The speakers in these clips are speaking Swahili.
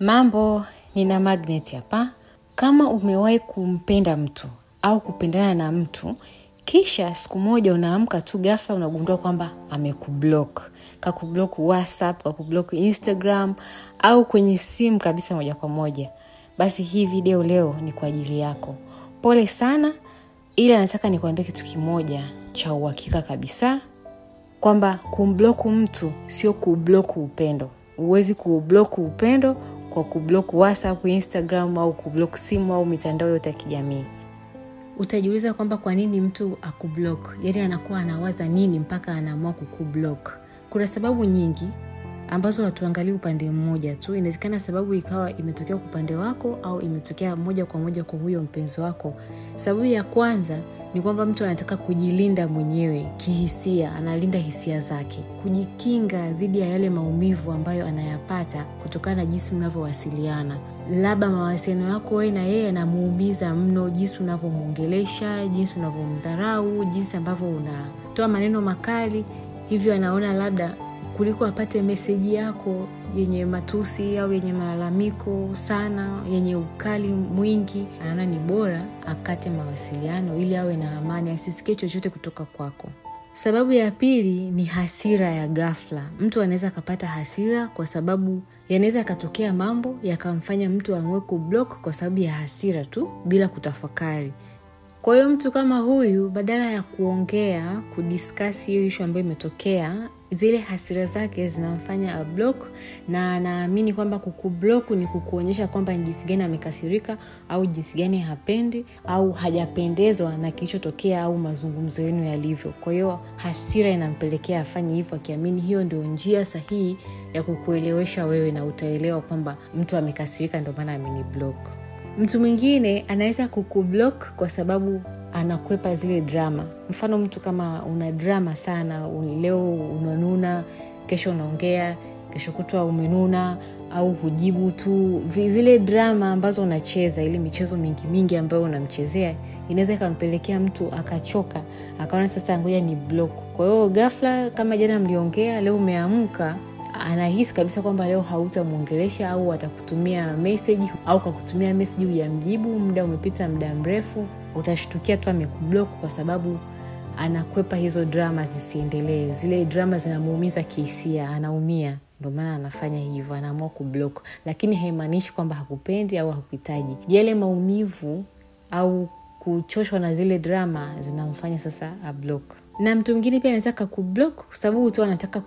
Mambo, nina Magnet hapa. Kama umewahi kumpenda mtu au kupendana na mtu, kisha siku moja unaamka tu ghafla unagundua kwamba amekublock. Kakublock WhatsApp, kakublock Instagram au kwenye simu kabisa moja kwa moja. Basi hii video leo ni kwa ajili yako. Pole sana, ila nataka nikuambie kitu kimoja cha uhakika kabisa, kwamba kumblock mtu sio kublock upendo. Huwezi kublock upendo kwa kublock WhatsApp, Instagram au kublock simu au mitandao yote ya kijamii. Utajiuliza kwamba kwa nini mtu akublock? Yaani anakuwa anawaza nini mpaka anaamua kukublock? Kuna sababu nyingi ambazo hatuangalii upande mmoja tu. Inawezekana sababu ikawa imetokea kwa upande wako au imetokea moja kwa moja kwa huyo mpenzi wako. Sababu ya kwanza ni kwamba mtu anataka kujilinda mwenyewe kihisia, analinda hisia zake, kujikinga dhidi ya yale maumivu ambayo anayapata kutokana na jinsi mnavyowasiliana. Labda mawasiliano yako wewe na yeye yanamuumiza mno, jinsi unavyomuongelesha, jinsi unavyomdharau, jinsi ambavyo unatoa maneno makali, hivyo anaona labda kuliko apate message yako yenye matusi au yenye malalamiko sana, yenye ukali mwingi, anaona ni bora akate mawasiliano ili awe na amani, asisikie chochote kutoka kwako. Sababu ya pili ni hasira ya ghafla. Mtu anaweza kupata hasira kwa sababu yanaweza katokea mambo yakamfanya mtu aamue kublock kwa sababu ya hasira tu bila kutafakari. Kwa hiyo mtu kama huyu badala ya kuongea, kudiscuss hiyo issue ambayo imetokea, zile hasira zake zinamfanya block, na anaamini kwamba kukublock ni kukuonyesha kwamba jinsi gani amekasirika au jinsi gani hapendi au hajapendezwa na kilichotokea au mazungumzo yenu yalivyo. Kwa hiyo hasira inampelekea afanye hivyo akiamini hiyo ndio njia sahihi ya kukuelewesha wewe na utaelewa kwamba mtu amekasirika ndio maana ameniblock. Mtu mwingine anaweza kukublock kwa sababu anakwepa zile drama. Mfano mtu kama una drama sana, leo unanuna, kesho unaongea, kesho kutwa umenuna au hujibu tu. Zile drama ambazo unacheza, ile michezo mingi ambayo unamchezea, inaweza kumpelekea mtu akachoka, akaona sasa ngoja ni block. Kwa hiyo ghafla kama jana mliongea, leo umeamka anahisi kabisa kwamba leo hautamuongelesha au atakutumia message au kukutumia message hujamjibu, muda umepita muda mrefu, utashtukia tu amekublock kwa sababu anakwepa hizo drama zisiendelee. Zile drama zinamuumiza kihisia, anaumia, ndio maana anafanya hivyo, anaamua kublock. Lakini haimaanishi kwamba hakupendi au hakuhitaji. Yale maumivu au kuchoshwa na zile drama zinamfanya sasa ablock. Na mtu mwingine pia anaweza kukublock kwa sababu tu anataka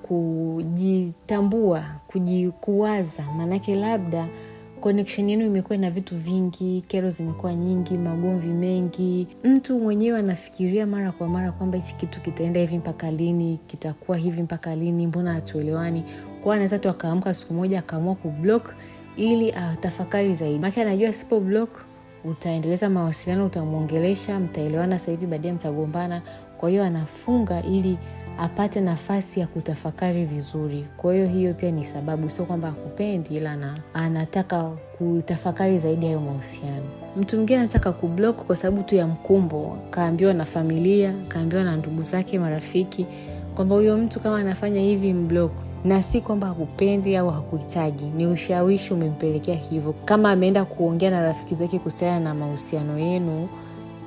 kujitambua, kujikuwaza. Maanake labda connection yenu imekuwa na vitu vingi, kero zimekuwa nyingi, magomvi mengi. Mtu mwenyewe anafikiria mara kwa mara kwamba hichi kitu kitaenda hivi mpaka lini, kitakuwa hivi mpaka lini, mbona hatuelewani. Kwa hiyo anaweza tu akaamka siku moja akaamua kublock ili atafakari zaidi. Maana anajua sipo block utaendeleza mawasiliano, utamuongelesha, mtaelewana, sasa hivi baadaye mtagombana. Kwa hiyo anafunga ili apate nafasi ya kutafakari vizuri. Kwa hiyo pia ni sababu, sio kwamba hakupendi, ila anataka kutafakari zaidi hayo mahusiano. Mtu mwingine anataka kublock kwa sababu tu ya mkumbo, kaambiwa na familia, kaambiwa na ndugu zake, marafiki, kwamba huyo mtu kama anafanya hivi mblock. Na si kwamba hakupendi au hakuhitaji, ni ushawishi umempelekea hivyo. Kama ameenda kuongea na rafiki zake kuhusiana na mahusiano yenu,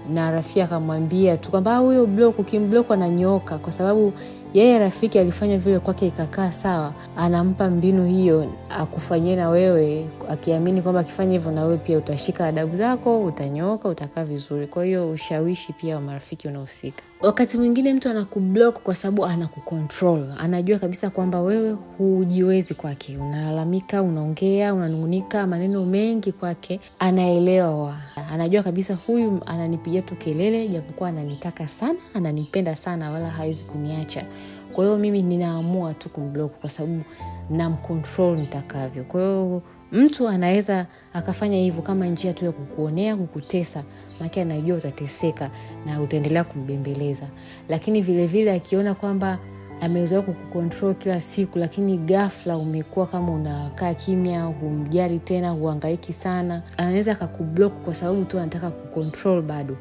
na rafiki akamwambia tu kwamba huyo block, ukimblock ananyooka, kwa sababu yeye rafiki alifanya vile kwake ikakaa sawa, anampa mbinu hiyo akufanyie na wewe, akiamini kwamba akifanya hivyo na wewe pia utashika adabu zako, utanyooka, utakaa vizuri. Kwa hiyo ushawishi pia wa marafiki unahusika. Wakati mwingine mtu anakublock kwa sababu anakucontrol. Anajua kabisa kwamba wewe hujiwezi kwake. Unalalamika, unaongea, unanungunika maneno mengi kwake. Anaelewa. Anajua kabisa huyu ananipigia tu kelele japokuwa ananitaka sana, ananipenda sana, wala hawezi kuniacha. Kwa hiyo mimi ninaamua tu kumblock kwa sababu namcontrol nitakavyo. Kwa hiyo mtu anaweza akafanya hivyo kama njia tu ya kukuonea, kukutesa. Maana anajua utateseka na utaendelea kumbembeleza. Lakini vile vile akiona kwamba amezoea kukucontrol kila siku, lakini ghafla umekuwa kama unakaa kimya, humjali tena, huhangaiki sana, anaweza akakublock kwa sababu tu anataka kucontrol bado.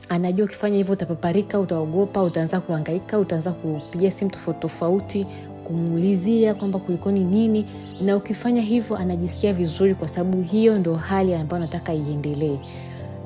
Anajua ukifanya hivyo utapaparika, utaogopa, utaanza kuhangaika, utaanza kupigia simu tofauti, kumuulizia kwamba kulikoni nini, na ukifanya hivyo anajisikia vizuri kwa sababu hiyo ndio hali ambayo anataka iendelee.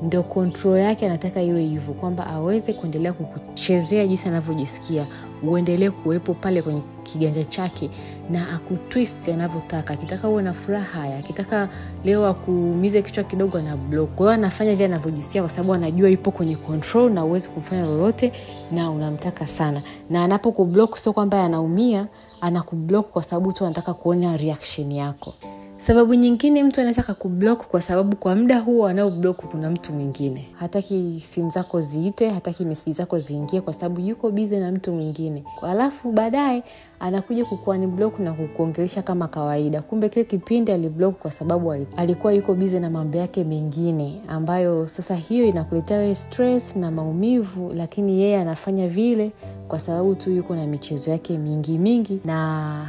Ndio control yake anataka iwe hivyo, kwamba aweze kuendelea kukuchezea jinsi anavyojisikia, uendelee kuwepo pale kwenye kiganja chake na akutwist anavyotaka. Akitaka uwe na furaha, akitaka leo akuumize kichwa kidogo na block. Kwa hiyo anafanya vile anavyojisikia kwa sababu anajua yupo kwenye control na uweze kumfanya lolote na unamtaka sana. Na anapokublock sio kwamba anaumia, anakublock kwa sababu tu anataka kuona reaction yako. Sababu nyingine mtu anaweza kukublock kwa sababu kwa muda huo anaoblock kuna mtu mwingine. Hataki simu zako ziite, hataki message zako ziingie kwa sababu yuko busy na mtu mwingine. Alafu baadaye anakuja kukuunblock na kukuongelesha kama kawaida. Kumbe kile kipindi aliblock kwa sababu alikuwa yuko busy na mambo yake mengine, ambayo sasa hiyo inakuletea stress na maumivu, lakini yeye anafanya vile kwa sababu tu yuko na michezo yake mingi na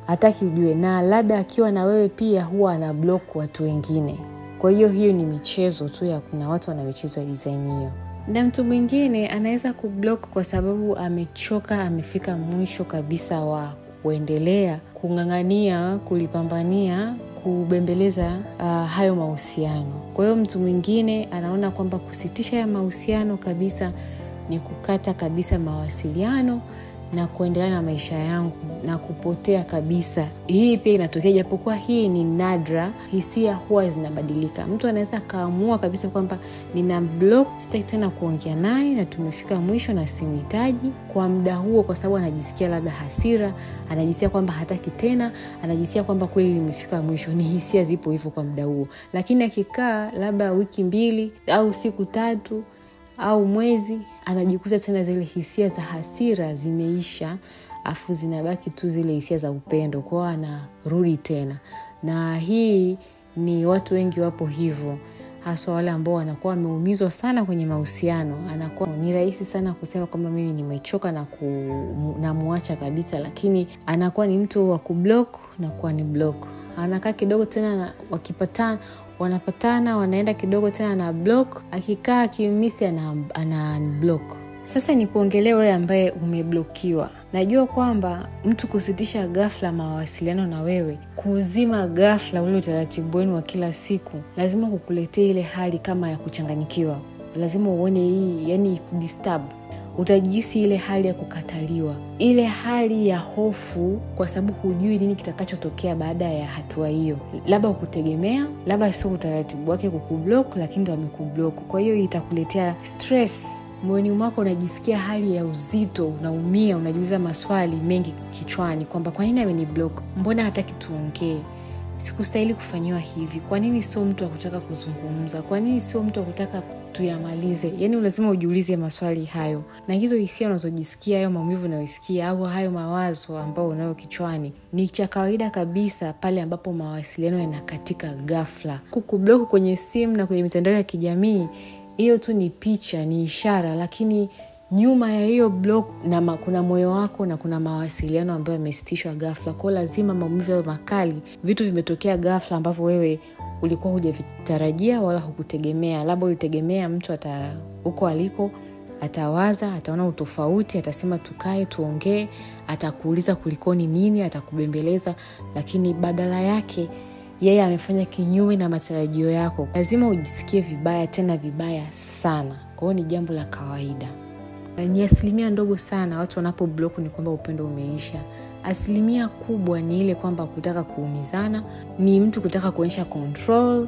hataki ujue, na labda akiwa na wewe pia huwa anablock watu wengine. Kwa hiyo ni michezo tu ya kuna watu wana michezo ya design hiyo. Na mtu mwingine anaweza kublock kwa sababu amechoka, amefika mwisho kabisa wa kuendelea, kung'ang'ania, kulipambania, kubembeleza hayo mahusiano. Kwa hiyo mtu mwingine anaona kwamba kusitisha ya mahusiano kabisa ni kukata kabisa mawasiliano na kuendelea na maisha yangu na kupotea kabisa. Hii pia inatokea, japokuwa hii ni nadra, hisia huwa zinabadilika. Mtu anaweza kaamua kabisa kwamba nina block, sitaki tena kuongea naye na tumefika mwisho na simhitaji kwa muda huo, kwa sababu anajisikia labda hasira, anajisikia kwamba hataki tena, anajisikia kwamba kweli limefika mwisho. Ni hisia zipo hivyo kwa muda huo. Lakini akikaa labda wiki 2 au siku 3 au mwezi, anajikuta tena zile hisia za hasira zimeisha, afu zinabaki tu zile hisia za upendo, kwa anarudi tena. Na hii ni watu wengi wapo hivyo, hasa wale ambao wanakuwa wameumizwa sana kwenye mahusiano. Anakuwa ni rahisi sana kusema kwamba mimi nimechoka na muacha kabisa, lakini anakuwa ni mtu wa kublock na kuwa ni block. Anakaa kidogo tena, wanapatana, wanaenda kidogo tena na block, akikaa kimisi ana unblock. Sasa ni kuongelea wewe ambaye umeblokiwa. Najua kwamba mtu kusitisha ghafla mawasiliano na wewe, kuzima ghafla ule utaratibu wenu wa kila siku, lazima kukuletea ile hali kama ya kuchanganyikiwa. Lazima uone hii, yani kudisturb. Utajihisi ile hali ya kukataliwa, ile hali ya hofu, kwa sababu hujui nini kitakachotokea baada ya hatua hiyo. Labda ukutegemea, labda sio utaratibu wake kukublock, lakini ndo amekublock. Kwa hiyo itakuletea stress. Moyoni mwako unajisikia hali ya uzito, unaumia, unajiuliza maswali mengi kichwani kwamba kwa nini ameniblock? Mbona hataki tuongee? Sikustahili kufanyiwa hivi. Kwa nini sio mtu wa kutaka kuzungumza? Kwa nini sio mtu wa kutaka tuyamalize? Yani lazima ujiulize maswali hayo. Na hizo hisia unazojisikia, hayo maumivu unayosikia au hayo mawazo ambao unayo kichwani, ni cha kawaida kabisa pale ambapo mawasiliano yanakatika ghafla. Kukublock kwenye simu na kwenye mitandao ya kijamii, hiyo tu ni picha, ni ishara, lakini nyuma ya hiyo block kuna moyo wako na kuna mawasiliano ambayo yamesitishwa ghafla. Kwa lazima maumivu yawe makali. Vitu vimetokea ghafla ambavyo wewe ulikuwa hujavitarajia wala hukutegemea. Labda ulitegemea mtu huko aliko atawaza, ataona utofauti, atasema tukae tuongee, atakuuliza kulikoni nini, atakubembeleza, lakini badala yake yeye amefanya kinyume na matarajio yako. Lazima ujisikie vibaya, tena vibaya sana. Kwa hiyo ni jambo la kawaida. Ni asilimia ndogo sana watu wanapoblock ni kwamba upendo umeisha. Asilimia kubwa ni ile kwamba kutaka kuumizana, ni mtu kutaka kuonyesha control,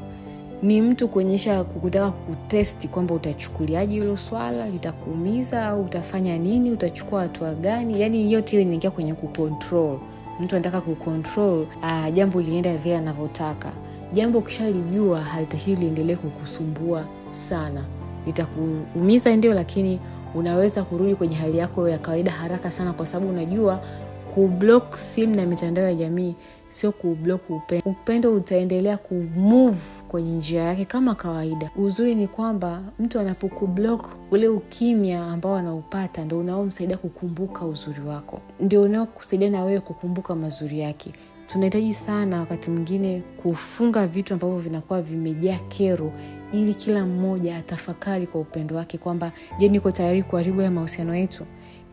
ni mtu kutaka kutesti kwamba utachukuliaje hilo swala, litakuumiza au utafanya nini, utachukua hatua gani. Yani yote hiyo inaingia kwenye kucontrol. Mtu anataka kucontrol jambo liende vile anavyotaka. Jambo ukishalijua halitakiwi liendelee kukusumbua sana. Litakuumiza ndio, lakini unaweza kurudi kwenye hali yako ya kawaida haraka sana, kwa sababu unajua kublock simu na mitandao ya jamii sio kublock upendo. Upendo utaendelea kumove kwenye njia yake kama kawaida. Uzuri ni kwamba mtu anapokublock, ule ukimya ambao anaupata ndio unaomsaidia kukumbuka uzuri wako, ndio unaokusaidia na wewe kukumbuka mazuri yake. Tunahitaji sana wakati mwingine kufunga vitu ambavyo vinakuwa vimejaa kero, ili kila mmoja atafakari kwa upendo wake kwamba je, niko tayari kuharibu ya mahusiano yetu?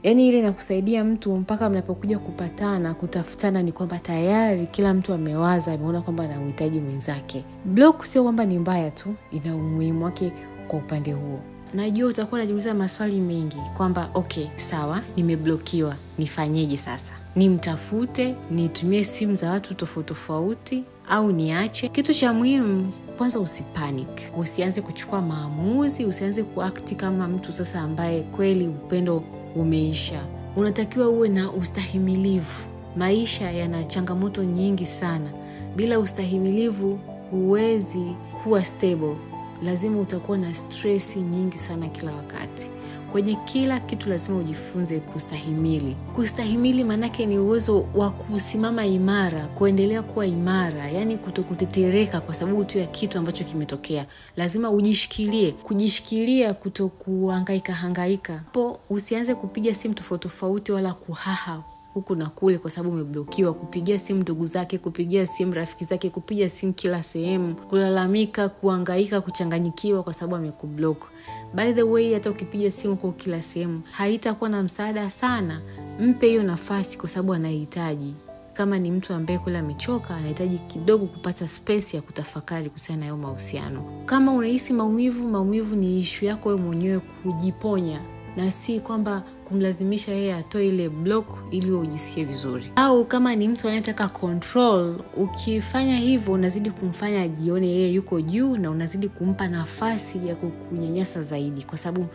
Yaani ile inakusaidia mtu mpaka mnapokuja kupatana, kutafutana, ni kwamba tayari kila mtu amewaza, ameona kwamba anamhitaji mwenzake. Block sio kwamba ni mbaya tu, ina umuhimu wake kwa upande huo. Najua utakuwa unajiuliza maswali mengi kwamba okay, sawa, nimeblokiwa, nifanyeje sasa? Nimtafute, nitumie simu za watu tofauti tofauti au niache? Kitu cha muhimu kwanza, usipanic. Usianze kuchukua maamuzi, usianze kuact kama mtu sasa ambaye kweli upendo umeisha. Unatakiwa uwe na ustahimilivu. Maisha yana changamoto nyingi sana. Bila ustahimilivu huwezi kuwa stable. Lazima utakuwa na stress nyingi sana kila wakati. Kwenye kila kitu lazima ujifunze kustahimili. Kustahimili manake ni uwezo wa kusimama imara, kuendelea kuwa imara, yani kutokutetereka kwa sababu tu ya kitu ambacho kimetokea. Lazima ujishikilie, kujishikilia, kutokuhangaika hangaika. Hapo usianze kupiga simu tofauti wala kuhaha huku na kule kwa sababu umeblokiwa, kupigia simu ndugu zake, kupigia simu rafiki zake, kupigia simu kila sehemu, kulalamika, kuhangaika, kuchanganyikiwa kwa sababu amekublock. By the way, hata ukipiga simu kwa kila sehemu haitakuwa na msaada sana. Mpe hiyo nafasi kwa sababu anahitaji. Kama ni mtu ambaye kula amechoka, anahitaji kidogo kupata space ya kutafakari kuhusiana na hayo mahusiano. Kama unahisi maumivu ni issue yako wewe mwenyewe kujiponya, na si kwamba kumlazimisha yeye atoe ile block ili ujisikie vizuri. Au kama ni mtu anayetaka control, ukifanya hivyo unazidi kumfanya ajione yeye yuko juu na unazidi kumpa nafasi ya kukunyanyasa zaidi, kwa sababu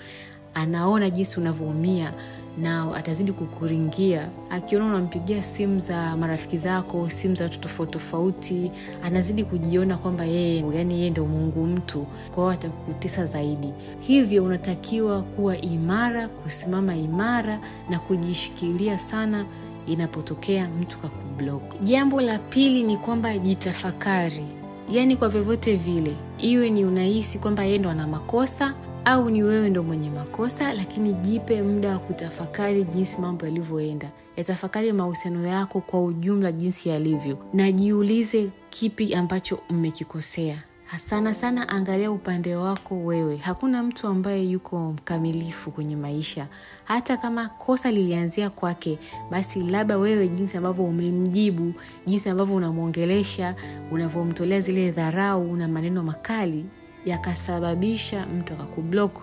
anaona jinsi unavyoumia na atazidi kukuringia. Akiona unampigia simu za marafiki zako, simu za watu tofauti, anazidi kujiona kwamba yeye ndio Mungu mtu, kwa hiyo atakutesa zaidi. Hivyo unatakiwa kuwa imara, kusimama imara na kujishikilia sana inapotokea mtu kakublock. Jambo la pili ni kwamba jitafakari. Yaani kwa vyovyote vile, iwe ni unahisi kwamba yeye ndo ana makosa au ni wewe ndo mwenye makosa, lakini jipe muda wa kutafakari jinsi mambo yalivyoenda. Yatafakari mahusiano yako kwa ujumla jinsi yalivyo, na jiulize kipi ambacho mmekikosea. Sana angalia upande wako wewe. Hakuna mtu ambaye yuko mkamilifu kwenye maisha. Hata kama kosa lilianzia kwake, basi labda wewe jinsi ambavyo umemjibu, jinsi ambavyo unamuongelesha, unavomtolea zile dharau na maneno makali, yakasababisha mtu akakublock.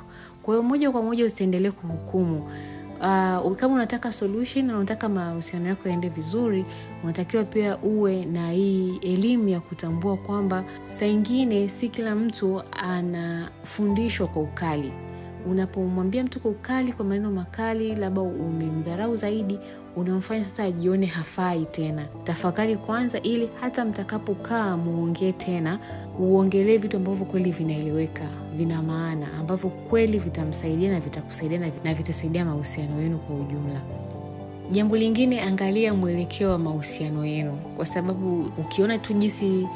Kwa hiyo moja kwa moja usiendelee kuhukumu. Kama unataka solution na unataka mahusiano yako yaende vizuri, unatakiwa pia uwe na hii elimu ya kutambua kwamba saa nyingine si kila mtu anafundishwa kwa ukali. Unapomwambia mtu kwa ukali, kwa maneno makali, labda umemdharau zaidi, unamfanya sasa ajione hafai tena. Tafakari kwanza ili hata mtakapokaa muongee tena, uongelee vitu ambavyo kweli vinaeleweka, vina maana, ambavyo kweli vitamsaidia na vitakusaidia na vitasaidia mahusiano yenu kwa ujumla. Jambo lingine, angalia mwelekeo wa mahusiano yenu, kwa sababu ukiona tu jinsi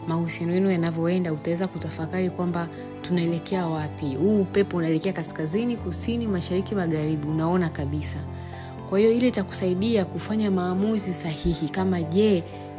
mahusiano yenu yanavyoenda, utaweza kutafakari kwamba tunaelekea wapi. Huu upepo unaelekea kaskazini, kusini, mashariki, magharibi, unaona kabisa. Kwa hiyo ile itakusaidia kufanya maamuzi sahihi, kama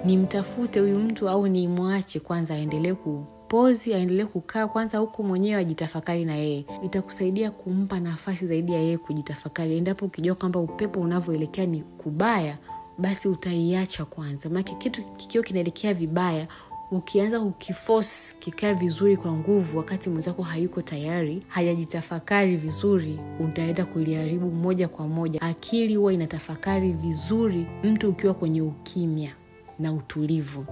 nimtafute huyu mtu au nimwache kwanza aendelee kupozi, aendelee kukaa kwanza huko mwenyewe ajitafakari na yeye. Itakusaidia kumpa nafasi zaidi ya yeye kujitafakari. Endapo ukijua kwamba upepo unavyoelekea ni kubaya, basi utaiacha kwanza. Maana kitu kikio kinaelekea vibaya, ukianza kukiforce kikae vizuri kwa nguvu wakati mwenzako hayuko tayari, hajajitafakari vizuri, utaenda kuliharibu moja kwa moja. Akili huwa inatafakari vizuri mtu ukiwa kwenye ukimya na utulivu.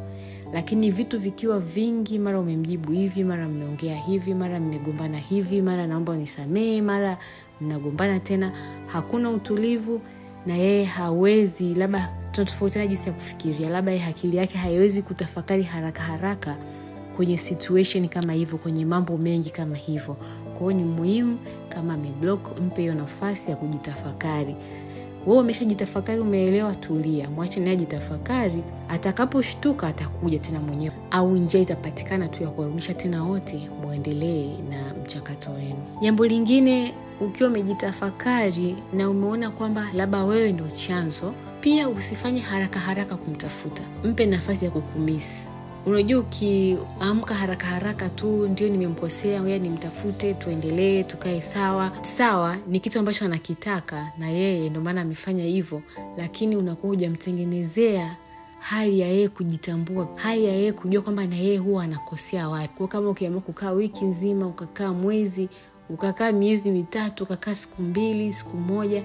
Lakini vitu vikiwa vingi, mara umemjibu hivi, mara mmeongea hivi, mara mmegombana hivi, mara naomba unisamee, mara mnagombana tena, hakuna utulivu na yeye hawezi, labda tofautiana jinsi ya kufikiria, labda akili yake haiwezi kutafakari haraka kwenye situation kama hivyo, kwenye mambo mengi kama hivyo. Kwa hiyo ni muhimu kama ameblock, mpe hiyo nafasi ya kujitafakari. Wewe umeshajitafakari, umeelewa, tulia, mwache naye ajitafakari. Atakaposhtuka atakuja tena mwenyewe, au njia itapatikana tu ya kurudisha tena wote muendelee na mchakato wenu. Jambo lingine, ukiwa umejitafakari na umeona kwamba labda wewe ndio chanzo, pia usifanye haraka kumtafuta. Mpe nafasi ya kukumisi. Unajua ukiamka haraka haraka tu ndio nimemkosea, ngoja nimtafute tuendelee tukae sawa ni kitu ambacho anakitaka na yeye ndio maana amefanya hivyo, lakini unakuwa hujamtengenezea hali ya yeye kujitambua, hali ya yeye kujua kwamba na yeye huwa anakosea wapi. Kwa kama ukiamua kukaa wiki nzima, ukakaa mwezi, ukakaa miezi mitatu, ukakaa siku 2, siku 1,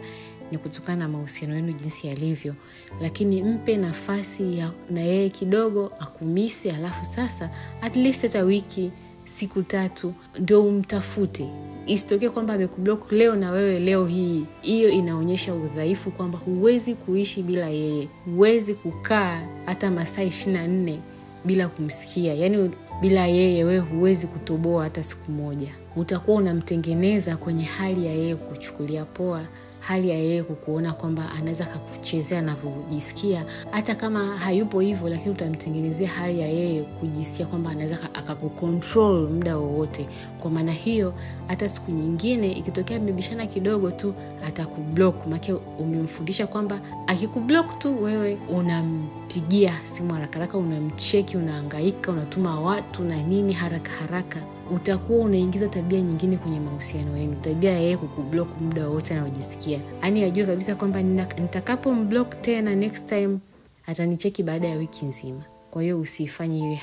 ni kutokana na mahusiano yenu jinsi yalivyo. Lakini mpe nafasi ya na yeye kidogo akumisi, alafu sasa at least hata wiki, siku 3 ndio umtafute. Isitokee kwamba amekublock leo na wewe leo hii. Hiyo inaonyesha udhaifu kwamba huwezi kuishi bila yeye. Huwezi kukaa hata masaa 24 bila kumsikia. Yaani bila yeye wewe huwezi kutoboa hata siku moja. Utakuwa unamtengeneza kwenye hali ya yeye kuchukulia poa, hali ya yeye kukuona kwamba anaweza kukuchezea anavyojisikia. Hata kama hayupo hivyo, lakini utamtengenezea hali ya yeye kujisikia kwamba anaweza akakucontrol muda wowote. Kwa maana hiyo hata siku nyingine ikitokea mmebishana kidogo tu atakublock. Maana umemfundisha kwamba akikublock tu wewe unampigia simu haraka, unamcheki, unahangaika, unatuma watu na nini haraka. Utakuwa unaingiza tabia nyingine kwenye mahusiano yenu, tabia ya yeye kukublock muda wote anaojisikia. Yaani ajue kabisa kwamba nitakapomblock tena next time atanicheki baada ya wiki nzima. Kwa hiyo usifanye iwe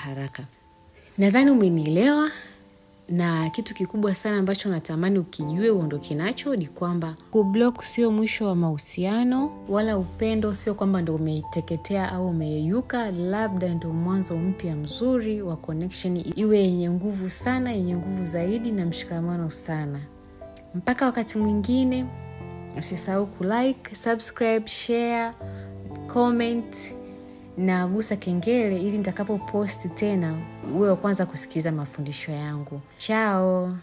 haraka. Nadhani umenielewa, na kitu kikubwa sana ambacho natamani ukijue uondoke nacho ni kwamba kublock sio mwisho wa mahusiano, wala upendo sio kwamba ndio umeiteketea au umeyeyuka. Labda ndio mwanzo mpya mzuri wa connection, iwe yenye nguvu sana, yenye nguvu zaidi na mshikamano sana. Mpaka wakati mwingine, usisahau kulike, subscribe, share, comment na gusa kengele ili nitakapo post tena uwe wa kwanza kusikiliza mafundisho yangu. Ciao.